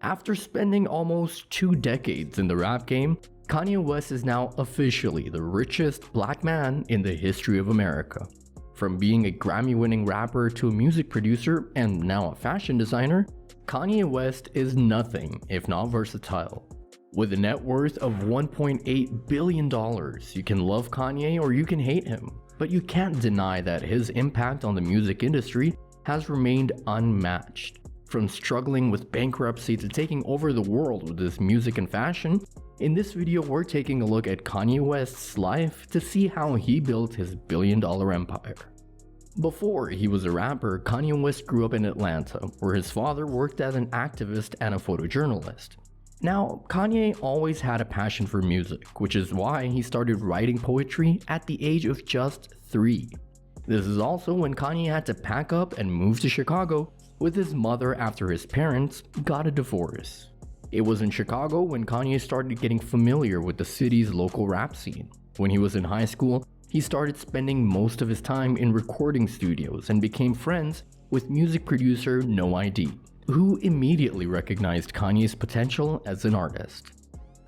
After spending almost 2 decades in the rap game, Kanye West is now officially the richest black man in the history of America. From being a Grammy-winning rapper to a music producer and now a fashion designer, Kanye West is nothing if not versatile. With a net worth of $1.8 billion, you can love Kanye or you can hate him, but you can't deny that his impact on the music industry has remained unmatched. From struggling with bankruptcy to taking over the world with his music and fashion, in this video we're taking a look at Kanye West's life to see how he built his billion-dollar empire. Before he was a rapper, Kanye West grew up in Atlanta, where his father worked as an activist and a photojournalist. Now, Kanye always had a passion for music, which is why he started writing poetry at the age of just 3. This is also when Kanye had to pack up and move to Chicago with his mother after his parents got a divorce. It was in Chicago when Kanye started getting familiar with the city's local rap scene. When he was in high school, he started spending most of his time in recording studios and became friends with music producer No ID, who immediately recognized Kanye's potential as an artist.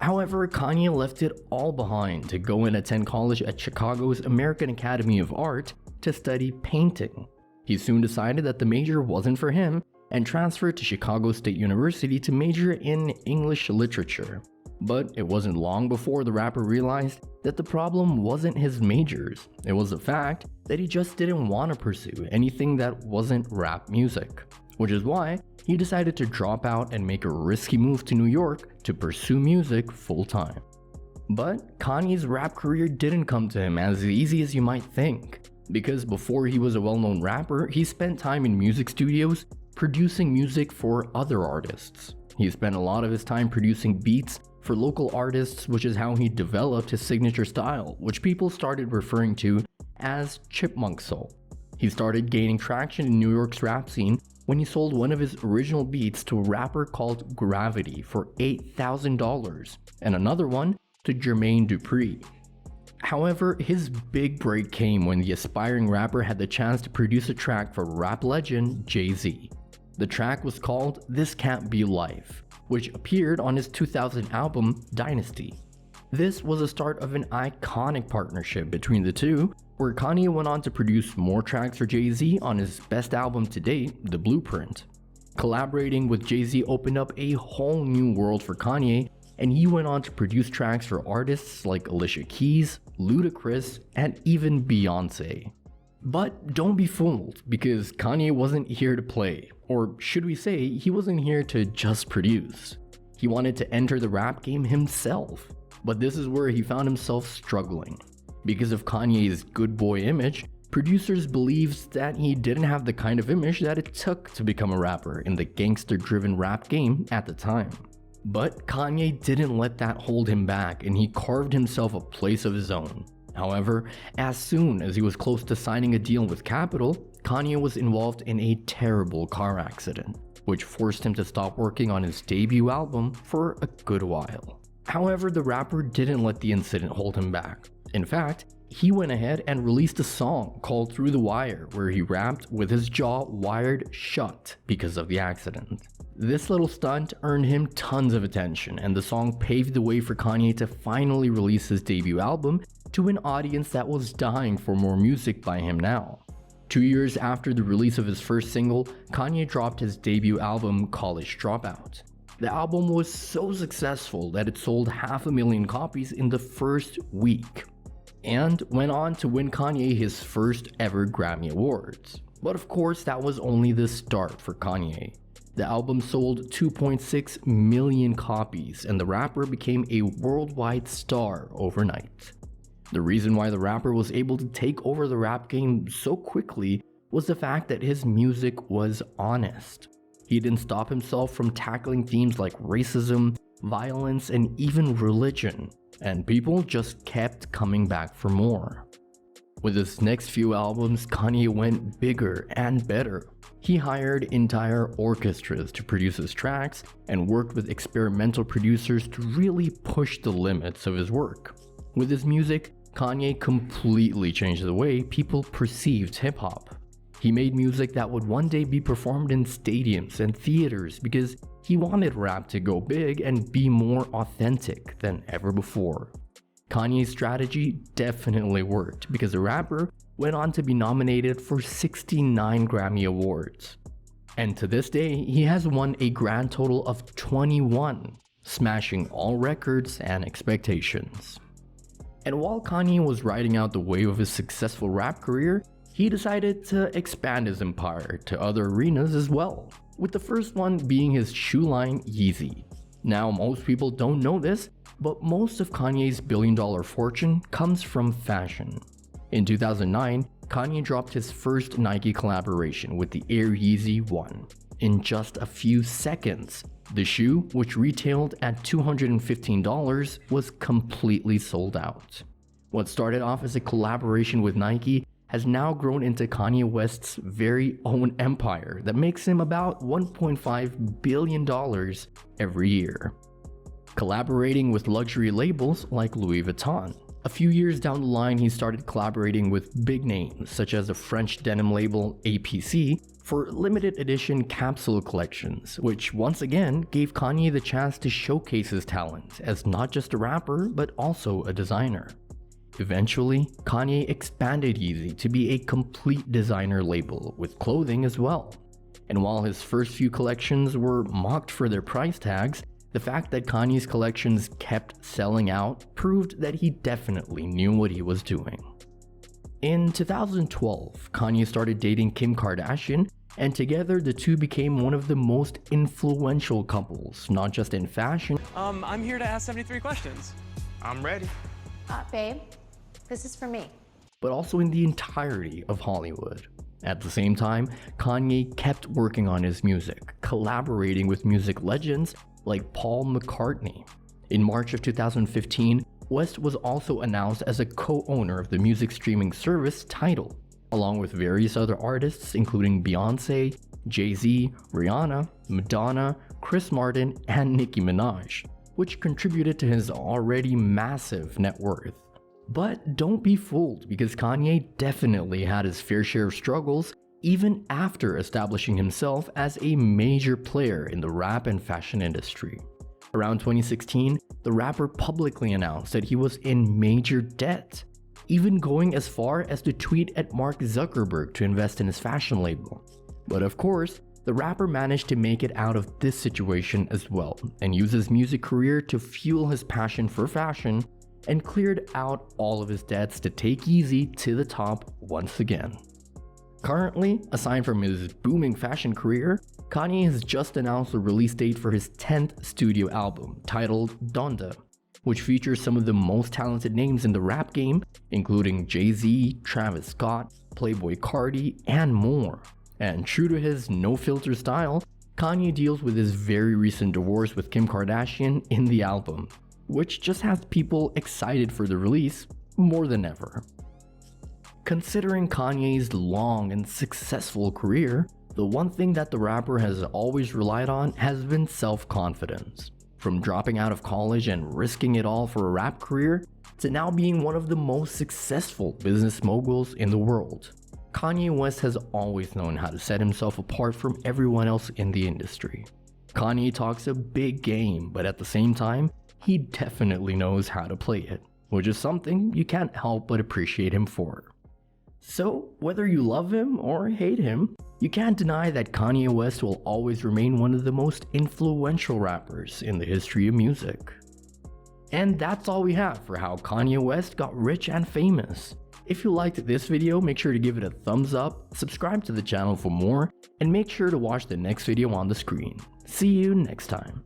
However, Kanye left it all behind to go and attend college at Chicago's American Academy of Art to study painting. He soon decided that the major wasn't for him and transferred to Chicago State University to major in English literature. But it wasn't long before the rapper realized that the problem wasn't his majors, it was the fact that he just didn't want to pursue anything that wasn't rap music. Which is why he decided to drop out and make a risky move to New York to pursue music full-time. But Kanye's rap career didn't come to him as easy as you might think, because before he was a well-known rapper, he spent time in music studios producing music for other artists. He spent a lot of his time producing beats for local artists, which is how he developed his signature style, which people started referring to as chipmunk soul. He started gaining traction in New York's rap scene when he sold one of his original beats to a rapper called Gravity for $8,000 and another one to Jermaine Dupri. However, his big break came when the aspiring rapper had the chance to produce a track for rap legend Jay-Z. The track was called This Can't Be Life, which appeared on his 2000 album Dynasty. This was the start of an iconic partnership between the two, where Kanye went on to produce more tracks for Jay-Z on his best album to date, The Blueprint. Collaborating with Jay-Z opened up a whole new world for Kanye, and he went on to produce tracks for artists like Alicia Keys, Ludacris, and even Beyonce. But don't be fooled, because Kanye wasn't here to play, or should we say, he wasn't here to just produce. He wanted to enter the rap game himself, but this is where he found himself struggling. Because of Kanye's good boy image, producers believed that he didn't have the kind of image that it took to become a rapper in the gangster-driven rap game at the time. But Kanye didn't let that hold him back, and he carved himself a place of his own. However, as soon as he was close to signing a deal with Capitol, Kanye was involved in a terrible car accident, which forced him to stop working on his debut album for a good while. However, the rapper didn't let the incident hold him back. In fact, he went ahead and released a song called Through the Wire, where he rapped with his jaw wired shut because of the accident. This little stunt earned him tons of attention, and the song paved the way for Kanye to finally release his debut album to an audience that was dying for more music by him now. 2 years after the release of his first single, Kanye dropped his debut album, College Dropout. The album was so successful that it sold 500,000 copies in the first week, and went on to win Kanye his first ever Grammy Awards. But of course, that was only the start for Kanye. The album sold 2.6 million copies, and the rapper became a worldwide star overnight. The reason why the rapper was able to take over the rap game so quickly was the fact that his music was honest. He didn't stop himself from tackling themes like racism, violence, and even religion, and people just kept coming back for more. With his next few albums, Kanye went bigger and better. He hired entire orchestras to produce his tracks and worked with experimental producers to really push the limits of his work. With his music, Kanye completely changed the way people perceived hip-hop. He made music that would one day be performed in stadiums and theaters because He wanted rap to go big and be more authentic than ever before. Kanye's strategy definitely worked because the rapper went on to be nominated for 69 Grammy Awards. And to this day, he has won a grand total of 21, smashing all records and expectations. And while Kanye was riding out the wave of his successful rap career, he decided to expand his empire to other arenas as well, with the first one being his shoe line Yeezy. Now, most people don't know this, but most of Kanye's billion-dollar fortune comes from fashion. In 2009, Kanye dropped his first Nike collaboration with the Air Yeezy 1. In just a few seconds, the shoe, which retailed at $215, was completely sold out. What started off as a collaboration with Nike has now grown into Kanye West's very own empire that makes him about $1.5 billion every year. Collaborating with luxury labels like Louis Vuitton. A few years down the line, he started collaborating with big names such as the French denim label APC for limited edition capsule collections, which once again gave Kanye the chance to showcase his talent as not just a rapper but also a designer. Eventually, Kanye expanded Yeezy to be a complete designer label with clothing as well. And while his first few collections were mocked for their price tags, the fact that Kanye's collections kept selling out proved that he definitely knew what he was doing. In 2012, Kanye started dating Kim Kardashian, and together the two became one of the most influential couples, not just in fashion. I'm here to ask 73 questions. I'm ready. Babe, this is for me. But also in the entirety of Hollywood. At the same time, Kanye kept working on his music, collaborating with music legends like Paul McCartney. In March of 2015, West was also announced as a co-owner of the music streaming service Tidal, along with various other artists including Beyonce, Jay-Z, Rihanna, Madonna, Chris Martin, and Nicki Minaj, which contributed to his already massive net worth. But don't be fooled, because Kanye definitely had his fair share of struggles even after establishing himself as a major player in the rap and fashion industry. Around 2016, the rapper publicly announced that he was in major debt, even going as far as to tweet at Mark Zuckerberg to invest in his fashion label. But of course, the rapper managed to make it out of this situation as well, and used his music career to fuel his passion for fashion, and cleared out all of his debts to take Yeezy to the top once again. Currently, aside from his booming fashion career, Kanye has just announced the release date for his 10th studio album, titled Donda, which features some of the most talented names in the rap game, including Jay-Z, Travis Scott, Playboi Carti, and more. And true to his no-filter style, Kanye deals with his very recent divorce with Kim Kardashian in the album, which just has people excited for the release more than ever. Considering Kanye's long and successful career, the one thing that the rapper has always relied on has been self-confidence. From dropping out of college and risking it all for a rap career, to now being one of the most successful business moguls in the world, Kanye West has always known how to set himself apart from everyone else in the industry. Kanye talks a big game, but at the same time, he definitely knows how to play it, which is something you can't help but appreciate him for. So, whether you love him or hate him, you can't deny that Kanye West will always remain one of the most influential rappers in the history of music. And that's all we have for how Kanye West got rich and famous. If you liked this video, make sure to give it a thumbs up, subscribe to the channel for more, and make sure to watch the next video on the screen. See you next time.